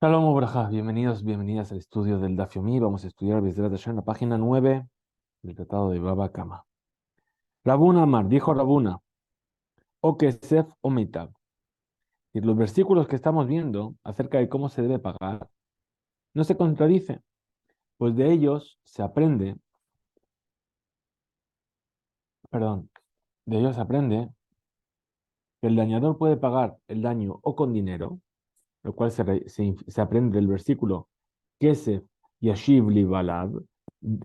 Shalom Obraja, bienvenidos, bienvenidas al estudio del Daf Yomi. Vamos a estudiar Bezrat Hashem en la página 9 del Tratado de Baba Kama. Rabuna Amar, dijo Rabuna, o Kesef o Mitab. Y los versículos que estamos viendo acerca de cómo se debe pagar no se contradicen, pues de ellos se aprende, perdón, de ellos se aprende que el dañador puede pagar el daño o con dinero, lo cual se aprende del versículo Kesef Yashiv Li Balab,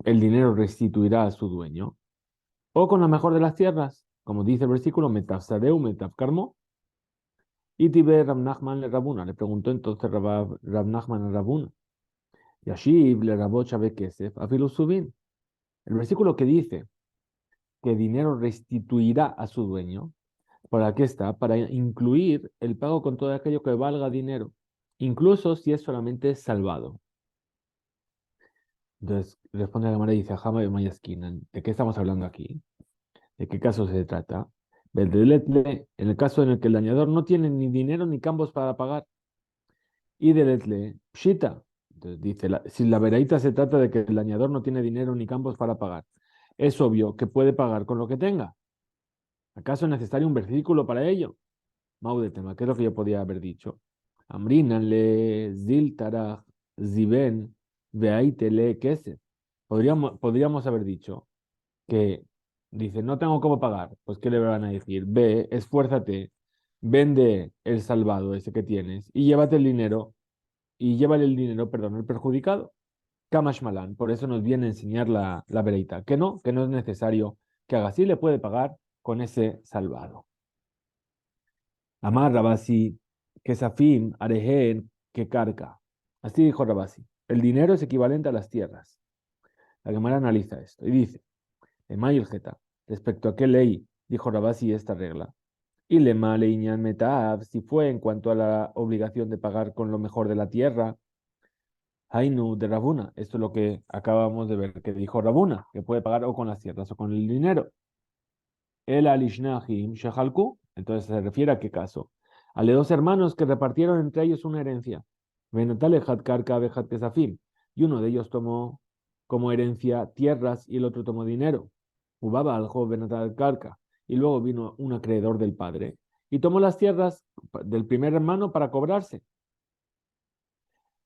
el dinero restituirá a su dueño. O con la mejor de las tierras, como dice el versículo, Metafsareu, Metafkarmo, y Tibe Rab Nachman le Rabuna. Le preguntó entonces Rab Nachman a Rabuna. Yashiv le Rabot Shabe Kesef, Afilu Subin. El versículo que dice que dinero restituirá a su dueño, ¿para qué está? Para incluir el pago con todo aquello que valga dinero, incluso si es solamente salvado. Entonces responde la Gemara y dice, Jama de Mayaskinan, ¿de qué estamos hablando aquí? ¿De qué caso se trata? En el caso en el que el dañador no tiene ni dinero ni campos para pagar. Y del etle, pshita. Entonces dice, si la veraita se trata de que el dañador no tiene dinero ni campos para pagar, es obvio que puede pagar con lo que tenga. ¿Acaso es necesario un versículo para ello? Maudetema, ¿qué es lo que yo podía haber dicho? Amrinanle ziltarach ziben veaitele kesef. Podríamos haber dicho que dice, no tengo cómo pagar, pues ¿qué le van a decir? Ve, esfuérzate, vende el salvado ese que tienes y llévate el dinero, y llévale el dinero, perdón, el perjudicado. Kamash Malan, por eso nos viene a enseñar la vereita, que no es necesario que haga así, le puede pagar con ese salvado. Amar Rabasi, que Safim, Arehen, que Carca. Así dijo Rabasi, el dinero es equivalente a las tierras. La Gemara analiza esto y dice, Emayel Geta, respecto a qué ley dijo Rabasi esta regla. Y lema leiñan metav, si fue en cuanto a la obligación de pagar con lo mejor de la tierra, Hainu de Rabuna. Esto es lo que acabamos de ver que dijo Rabuna, que puede pagar o con las tierras o con el dinero. El alishnahim shahalku, entonces se refiere a qué caso. A los dos hermanos que repartieron entre ellos una herencia. Venatale had karka had kesafim. Y uno de ellos tomó como herencia tierras y el otro tomó dinero. Ubaba al joven Benatal karka. Y luego vino un acreedor del padre y tomó las tierras del primer hermano para cobrarse.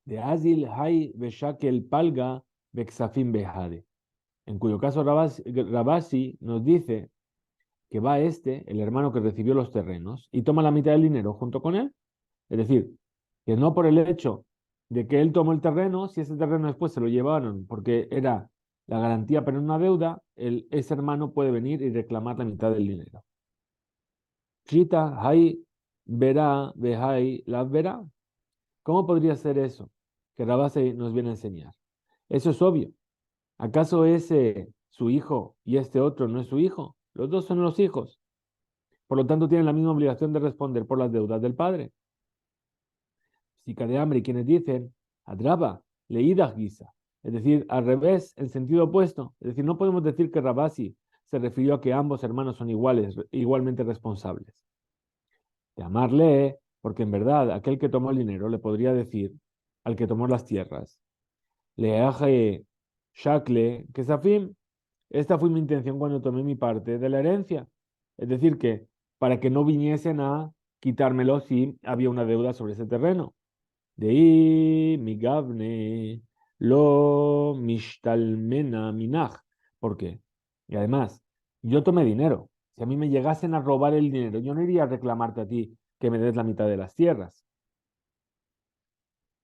De Azil Hay Beshakel Palga Bexafim Behade. En cuyo caso Rabasi nos dice que va este, el hermano que recibió los terrenos, y toma la mitad del dinero junto con él. Es decir, que no por el hecho de que él tomó el terreno, si ese terreno después se lo llevaron porque era la garantía para una deuda, ese hermano puede venir y reclamar la mitad del dinero. Chita, hay, verá, behai, la verá. ¿Cómo podría ser eso? Que Rabase nos viene a enseñar. Eso es obvio. ¿Acaso ese su hijo y este otro no es su hijo? Los dos son los hijos. Por lo tanto, tienen la misma obligación de responder por las deudas del padre. Psica de hambre, y quienes dicen, Adraba, leída guisa. Es decir, al revés, en sentido opuesto. Es decir, no podemos decir que Rabasi se refirió a que ambos hermanos son iguales, igualmente responsables. De amarle, porque en verdad aquel que tomó el dinero le podría decir al que tomó las tierras, le aje shakle que safim, esta fue mi intención cuando tomé mi parte de la herencia. Es decir, que para que no viniesen a quitármelo si había una deuda sobre ese terreno. De ahí, mi gavne, lo mishtalmena minaj. ¿Por qué? Y además, yo tomé dinero. Si a mí me llegasen a robar el dinero, yo no iría a reclamarte a ti que me des la mitad de las tierras.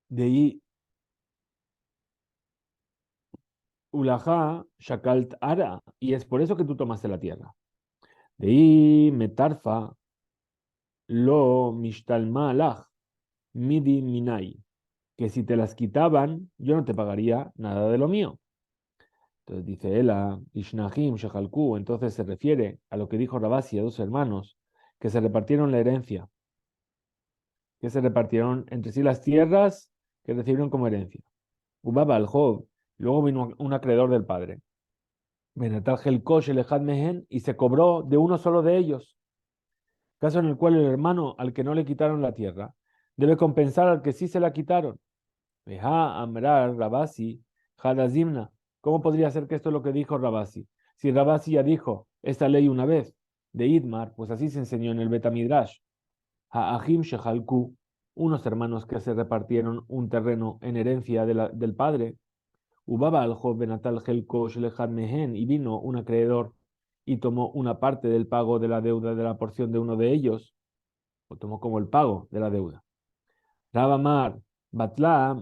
De ahí, ulajá, shakalt ara. Y es por eso que tú tomaste la tierra. De ahí, metarfa, lo mishtalma alaj, midi minai. Que si te las quitaban, yo no te pagaría nada de lo mío. Entonces dice Ela, Ishnahim, Shehalku, entonces se refiere a lo que dijo Rabasi a dos hermanos, que se repartieron la herencia, que se repartieron entre sí las tierras que recibieron como herencia. Ubaba al Job, luego vino un acreedor del padre. Benatal Helkosh el Mehen, y se cobró de uno solo de ellos, caso en el cual el hermano al que no le quitaron la tierra debe compensar al que sí se la quitaron. Veja Amrar Rabasi, Hadazimna. ¿Cómo podría ser que esto es lo que dijo Rabasi? Si Rabasi ya dijo esta ley una vez de Idmar, pues así se enseñó en el Betamidrash. Ha'ahim Shehalku, unos hermanos que se repartieron un terreno en herencia del padre. Ubaba al joven Atal Helko Shelechad Mehen, y vino un acreedor y tomó una parte del pago de la deuda de la porción de uno de ellos, o tomó como el pago de la deuda. Rab Amar, Batla,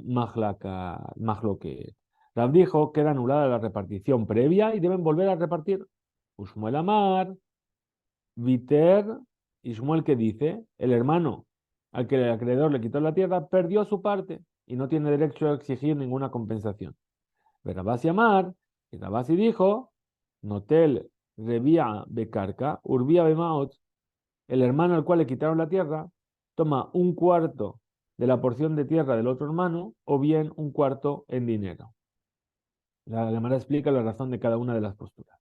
Mahloke. Rab dijo que era anulada la repartición previa y deben volver a repartir. Ushmuel Amar, Viter, y Shmuel que dice, el hermano al que el acreedor le quitó la tierra perdió su parte y no tiene derecho a exigir ninguna compensación. Pero Rabasi Amar, y Rabasi dijo, Notel Rebia Bekarka, Urbia Bemaot, el hermano al cual le quitaron la tierra, toma un cuarto de la porción de tierra del otro hermano o bien un cuarto en dinero. La Gemara explica la razón de cada una de las posturas.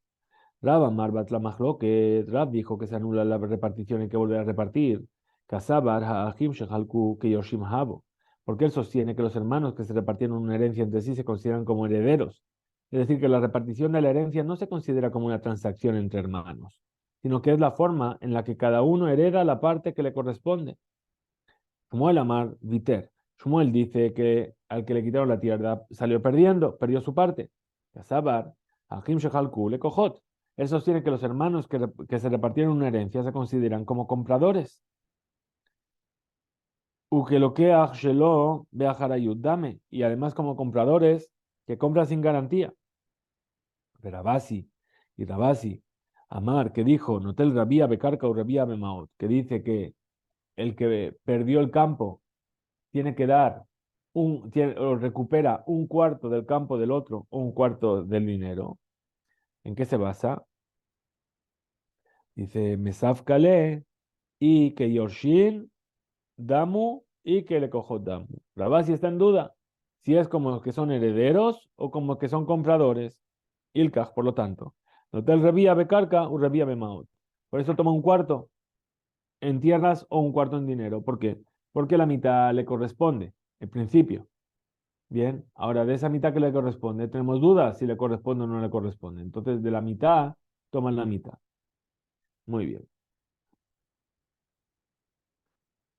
Rab Amar Batlamachlo, que Rab dijo que se anula la repartición y que volver a repartir. Kasabar Ha'achim Shehalku que Yoshim Habo, porque él sostiene que los hermanos que se repartieron una herencia entre sí se consideran como herederos. Es decir, que la repartición de la herencia no se considera como una transacción entre hermanos, sino que es la forma en la que cada uno hereda la parte que le corresponde. Shmuel Amar Viter. Shmuel dice que al que le quitaron la tierra salió perdiendo, perdió su parte. Kasabar Ha'achim Shehalku le Kohot. Él sostiene que los hermanos que se repartieron una herencia se consideran como compradores. Y además como compradores que compran sin garantía. Pero Rabasi y Rabasi, Amar, que dijo, Notel Rabía Becarca o Rabía Bemaot, que dice que el que perdió el campo tiene que dar o recupera un cuarto del campo del otro o un cuarto del dinero. ¿En qué se basa? Dice, Mesaf Kale y que Yorshin Damu y que le cojo Damu. Rabasi está en duda si es como que son herederos o como que son compradores. Ilkaj, por lo tanto. Notel revía becarca o revía bemaut. Por eso toma un cuarto en tierras o un cuarto en dinero. ¿Por qué? Porque la mitad le corresponde, en principio. Bien, ahora de esa mitad que le corresponde, tenemos dudas si le corresponde o no le corresponde. Entonces, de la mitad, toman la mitad. Muy bien.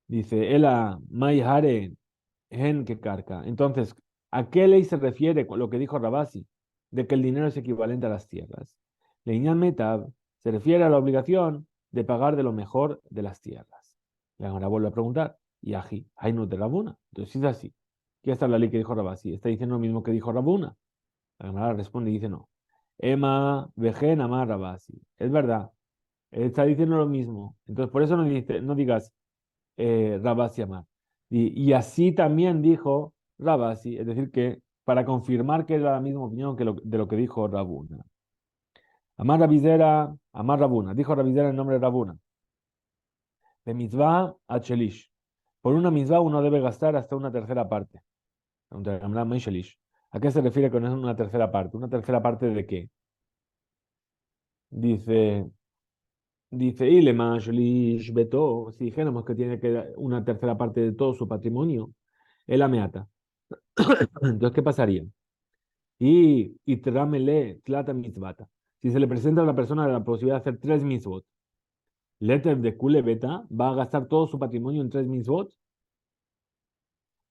Dice, Ela, Mai Hare, Gen que carca. Entonces, ¿a qué ley se refiere con lo que dijo Rabasi? De que el dinero es equivalente a las tierras. Leñal Metab se refiere a la obligación de pagar de lo mejor de las tierras. Y ahora vuelve a preguntar, y ají, hay no de Rabuna. Entonces, si es así, ¿qué está la ley que dijo Rabasi? ¿Está diciendo lo mismo que dijo Rabuna? La Gemara responde y dice no. Ema, vejen, ama, Rabasi. Es verdad, él está diciendo lo mismo. Entonces, por eso no digas Rabasi Amar. Y así también dijo Rabasi, es decir, que para confirmar que era la misma opinión de lo que dijo Rabuna. Amar Rabizera, Amar Rabuna. Dijo Rabizera en nombre de Rabuna. De mitzvah a Chelish. Por una mitzvah uno debe gastar hasta una tercera parte. ¿A qué se refiere con una tercera parte? ¿Una tercera parte de qué? Dice, Ilema Shelish Beto, si dijéramos que tiene que dar una tercera parte de todo su patrimonio, el ameata. Entonces, ¿qué pasaría? Y trámele tlata mitzvata. Si se le presenta a la persona la posibilidad de hacer tres mitzvot, letter de kule beta va a gastar todo su patrimonio en tres mitzvot.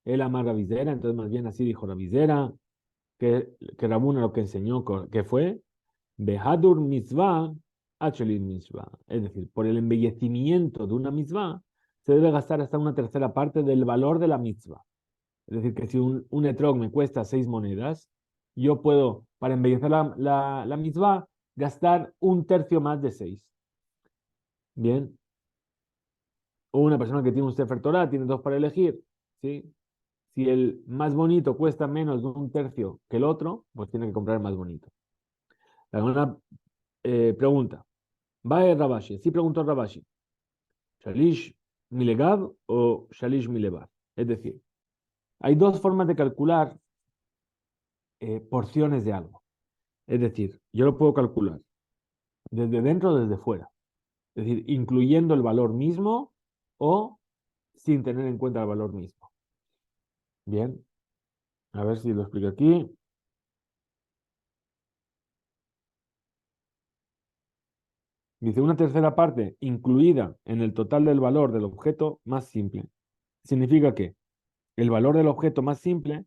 Él ama Rabizera, entonces más bien así dijo Rabizera, que Rabuna lo que enseñó que fue Behadur mitzvah, Achelit mitzvah. Es decir, por el embellecimiento de una mitzvah, se debe gastar hasta una tercera parte del valor de la mitzvah. Es decir, que si un etrog me cuesta 6 monedas, yo puedo, para embellecer la mitzvah, gastar un tercio más de 6. Bien. O una persona que tiene un Sefer Torah, tiene dos para elegir. ¿Sí? Si el más bonito cuesta menos de un tercio que el otro, pues tiene que comprar el más bonito. La segunda pregunta. ¿Va a Rabashi? Sí preguntó Rabashi. ¿Shalish milegav o Shalish milevar? Es decir, hay dos formas de calcular porciones de algo. Es decir, yo lo puedo calcular desde dentro o desde fuera. Es decir, incluyendo el valor mismo o sin tener en cuenta el valor mismo. Bien. A ver si lo explico aquí. Dice, una tercera parte incluida en el total del valor del objeto más simple. Significa que el valor del objeto más simple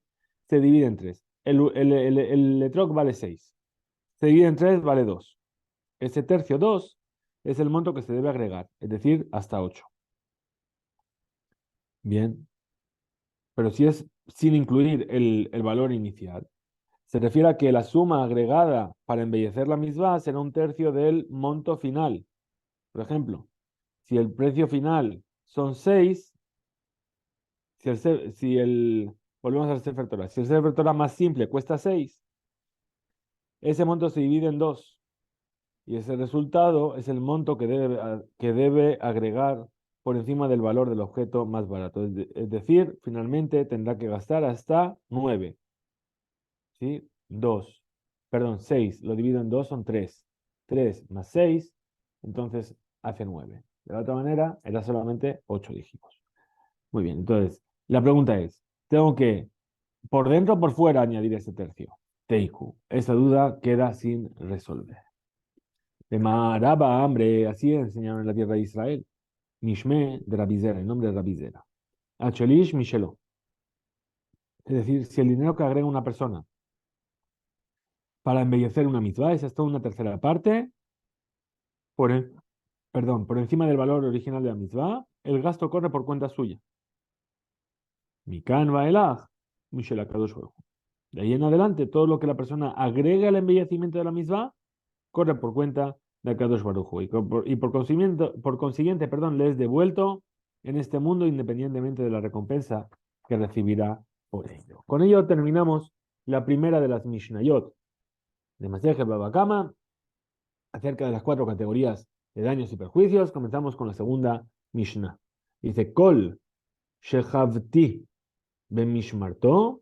se divide en tres. El etrog vale 6. Se divide en 3, vale 2. Ese tercio 2 es el monto que se debe agregar, es decir, hasta 8. Bien, pero si es sin incluir el valor inicial, se refiere a que la suma agregada para embellecer la misma será un tercio del monto final. Por ejemplo, si el precio final son 6, volvemos al Sefer Torah. Si el Sefer Torah más simple cuesta 6, ese monto se divide en 2 y ese resultado es el monto que debe agregar por encima del valor del objeto más barato. Es decir, finalmente tendrá que gastar hasta 9, ¿sí? 2, perdón, 6, lo divido en 2 son 3. 3 más 6, entonces hace 9. De la otra manera, era solamente 8 dígitos. Muy bien, entonces, la pregunta es, ¿tengo que por dentro o por fuera añadir ese tercio? Teiku. Esa duda queda sin resolver. De Maraba, hambre, así enseñaron en la tierra de Israel. Mishme de Rabizera, el nombre de Rabizera. Achelish Mishelo. Es decir, si el dinero que agrega una persona para embellecer una mitzvah es hasta una tercera parte, por, en- por encima del valor original de la mitzvah, el gasto corre por cuenta suya. Mikan Vaelach, Mishel Akadosh Baruj Hu. De ahí en adelante, todo lo que la persona agrega al embellecimiento de la mitzvah corre por cuenta de Akadosh Baruj Hu. Y por consiguiente, perdón, le es devuelto en este mundo independientemente de la recompensa que recibirá por ello. Con ello terminamos la primera de las Mishnayot de Masejet Baba Kama acerca de las 4 categorías de daños y perjuicios. Comenzamos con la segunda Mishnah. Dice, Kol Shechavti Ben Mishmarto,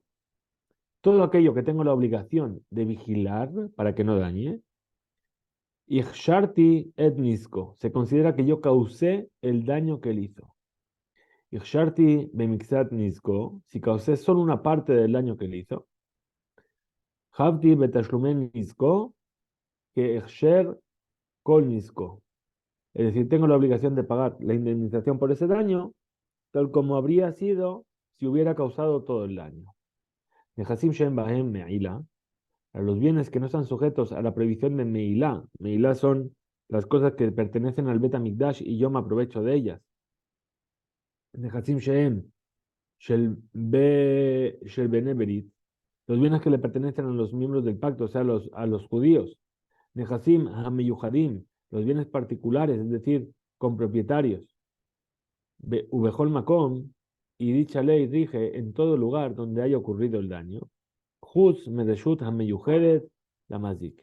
todo aquello que tengo la obligación de vigilar para que no dañe. Ichsharti et nisko, se considera que yo causé el daño que él hizo. Ichsharti bemixat nisko, si causé solo una parte del daño que él hizo. Havti betashlumen nisko, que ichsher kol nisko. Es decir, tengo la obligación de pagar la indemnización por ese daño, tal como habría sido si hubiera causado todo el daño. Nehasim shem bahem me'ila, a los bienes que no están sujetos a la prohibición de meilá. Meilá son las cosas que pertenecen al Bet HaMikdash y yo me aprovecho de ellas. Nehasim shem shel bene berit, los bienes que le pertenecen a los miembros del pacto, o sea, a los judíos. Nehasim hameyuhadim, los bienes particulares, es decir, con propietarios. Ubejol makom, y dicha ley rige en todo lugar donde haya ocurrido el daño. Hutz medeshut hameyuhedet la mazik,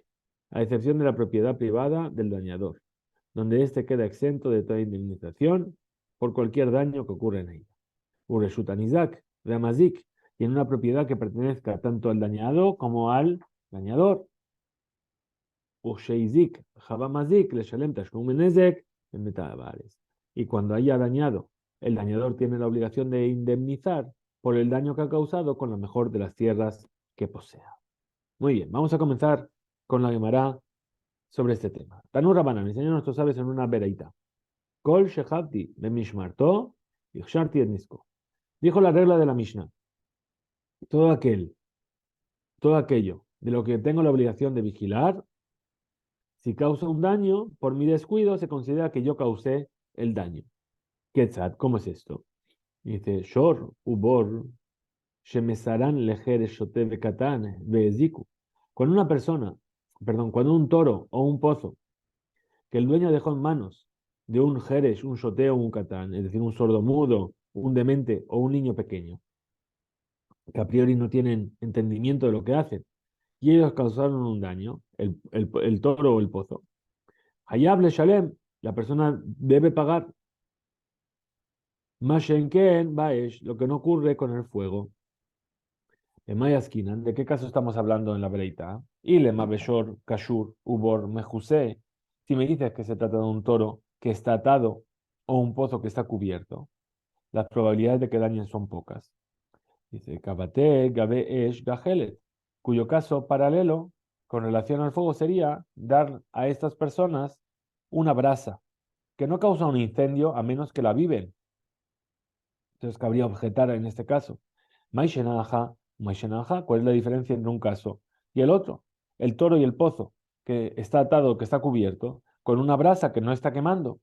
a excepción de la propiedad privada del dañador, donde éste queda exento de toda indemnización por cualquier daño que ocurra en ella. Ureshut anizak la mazik, y en una propiedad que pertenezca tanto al dañado como al dañador. Usheizik mazik le shalem tashlum nezek en metavares. Y cuando haya dañado, el dañador tiene la obligación de indemnizar por el daño que ha causado con la mejor de las tierras que posea. Muy bien, vamos a comenzar con la Gemara sobre este tema. Tanur Rabanan, enseñó a nuestros sabios en una vereita. Kol shechavti bemishmarto yichsharti et nisko. Dijo la regla de la Mishnah. Todo todo aquello de lo que tengo la obligación de vigilar, si causa un daño, por mi descuido se considera que yo causé el daño. Ketzat, ¿cómo es esto? Dice, Shor, Ubor, Shemesaran lejer shote bekatan beeziku. Cuando una persona, perdón, cuando un toro o un pozo que el dueño dejó en manos de un jerez, un shoteo o un catán, es decir, un sordomudo, un demente o un niño pequeño, que a priori no tienen entendimiento de lo que hacen, y ellos causaron un daño, el toro o el pozo. Hayab le shalem, la persona debe pagar. Mashenken baesh, lo que no ocurre con el fuego. En Mayaskinan, ¿de qué caso estamos hablando en la Breita? Ilema Beshor, Kashur, Ubor, Mejuse. Si me dices que se trata de un toro que está atado o un pozo que está cubierto, las probabilidades de que dañen son pocas. Dice, Kabate, Gabe Esh, Gajelet, cuyo caso paralelo con relación al fuego sería dar a estas personas una brasa que no causa un incendio a menos que la viven. Entonces cabría objetar en este caso. Maishenaja, Maishenaja, ¿cuál es la diferencia entre un caso y el otro? El toro y el pozo, que está atado, que está cubierto, con una brasa que no está quemando.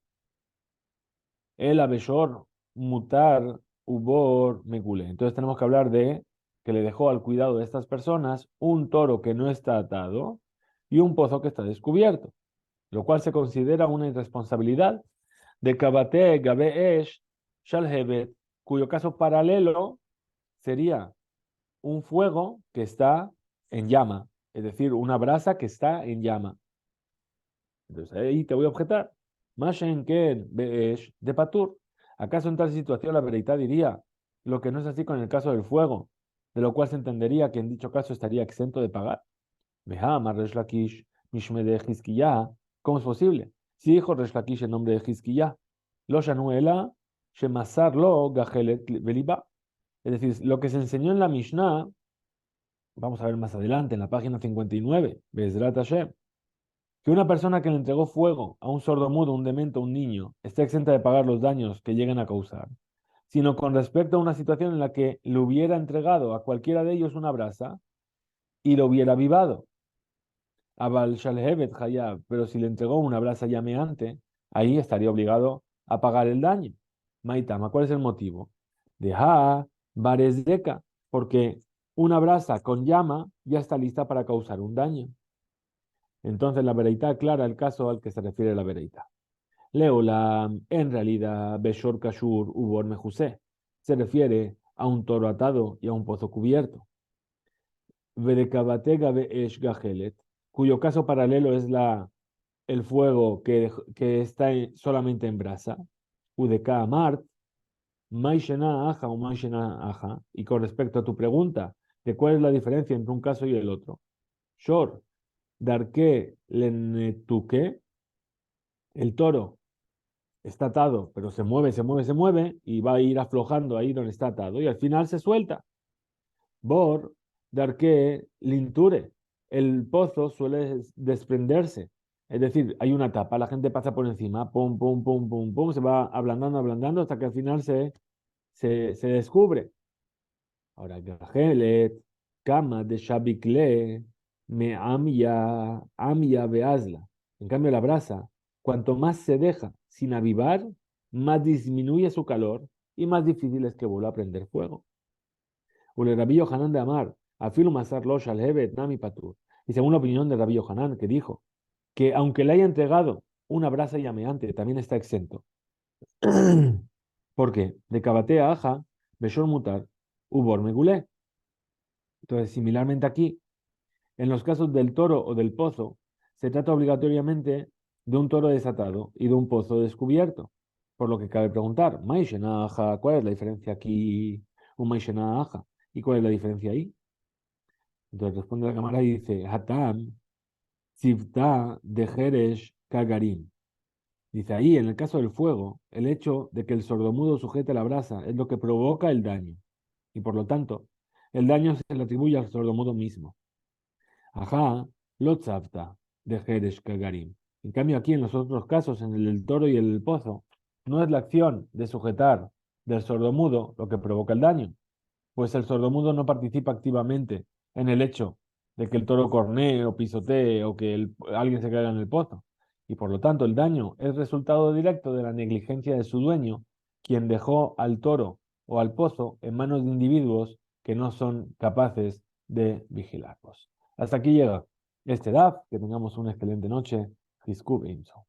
El abeshor, mutar, ubor, megule. Entonces tenemos que hablar de que le dejó al cuidado de estas personas un toro que no está atado y un pozo que está descubierto, lo cual se considera una irresponsabilidad de Kabate, Gabeesh, Shalhevet, cuyo caso paralelo sería un fuego que está en llama, es decir, una brasa que está en llama. Entonces ahí te voy a objetar. Mashen ken beesh de patur. ¿Acaso en tal situación la veredad diría lo que no es así con el caso del fuego, de lo cual se entendería que en dicho caso estaría exento de pagar? Veja, Resh Lakish, Mishme de Hizkiyah. ¿Cómo es posible? Si dijo Resh Lakish en nombre de Hizkiyah, lo shanuela, shemasar lo gajelet veliba. Es decir, lo que se enseñó en la Mishnah, vamos a ver más adelante, en la página 59, Bezrat Hashem, que una persona que le entregó fuego a un sordomudo, un demente, un niño, está exenta de pagar los daños que lleguen a causar, sino con respecto a una situación en la que le hubiera entregado a cualquiera de ellos una brasa y lo hubiera avivado. Abal Shalhevet Hayab, pero si le entregó una brasa llameante, ahí estaría obligado a pagar el daño. Maitama, ¿cuál es el motivo? Deja Baresdeca, porque una brasa con llama ya está lista para causar un daño. Entonces la vereita aclara el caso al que se refiere la vereita. Leolam, en realidad, Beshor Kashur Ubor Mejusé, se refiere a un toro atado y a un pozo cubierto. Vedekabatega Beesh Gajelet, cuyo caso paralelo es el fuego que está solamente en brasa. Udeka Amart, Maishena Aja o Maishena Aja. Y con respecto a tu pregunta de cuál es la diferencia entre un caso y el otro. Shor, Darke Lenetuke, el toro está atado, pero se mueve, se mueve, se mueve y va a ir aflojando ahí donde está atado y al final se suelta. Bor, Darke Linture, el pozo suele desprenderse. Es decir, hay una tapa, la gente pasa por encima, pum, pum, pum, pum, pum, se va ablandando, ablandando hasta que al final se descubre. Ahora, Gajelet, Kama de Shabikle, me amya beazla. En cambio, la brasa, cuanto más se deja sin avivar, más disminuye su calor y más difícil es que vuelva a prender fuego. Ule Rabbi Yohanan de Amar, afilu masar lo shalhevet nami patur. Y según la opinión de Rabbi Yohanan, que dijo que aunque le haya entregado una brasa llameante, también está exento. ¿Por qué? De Kabatea Aja, Beshor Mutar, Ubor Megulé. Entonces, similarmente aquí, en los casos del toro o del pozo, se trata obligatoriamente de un toro desatado y de un pozo descubierto. Por lo que cabe preguntar, Maishenaja, ¿cuál es la diferencia aquí? Un Maishenaja. ¿Y cuál es la diferencia ahí? Entonces responde la cámara y dice, Hatam, Sivta de Jeresh Kagarim. Dice ahí, en el caso del fuego, el hecho de que el sordomudo sujete la brasa es lo que provoca el daño. Y por lo tanto, el daño se le atribuye al sordomudo mismo. Ajá, Lotzavta, de Jeresh Kagarim. En cambio, aquí en los otros casos, en el del toro y el pozo, no es la acción de sujetar del sordomudo lo que provoca el daño, pues el sordomudo no participa activamente en el hecho de que el toro cornee o pisotee o que alguien se caiga en el pozo. Y por lo tanto, el daño es resultado directo de la negligencia de su dueño, quien dejó al toro o al pozo en manos de individuos que no son capaces de vigilarlos. Hasta aquí llega este DAF. Que tengamos una excelente noche. Hiskub Imso.